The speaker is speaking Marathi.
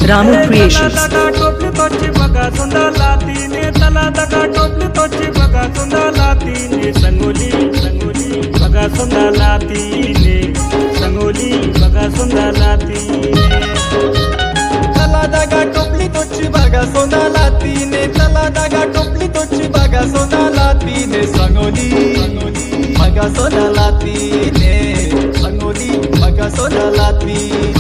Ramu Creations. दगा टोपली तोची बघा सुंदरला तिने तला दगा टोपली तोची बघा सुंदरला तिने संगोली संगोली बघा सुंदरला तिने संगोली बघा सुंदरला तिने तला दगा टोपली तोची बघा सोनाला तिने तला दगा टोपली तोची बघा सोनाला तिने संगोली बघा सोनाला तिने संगोली बघा सोनाला तिने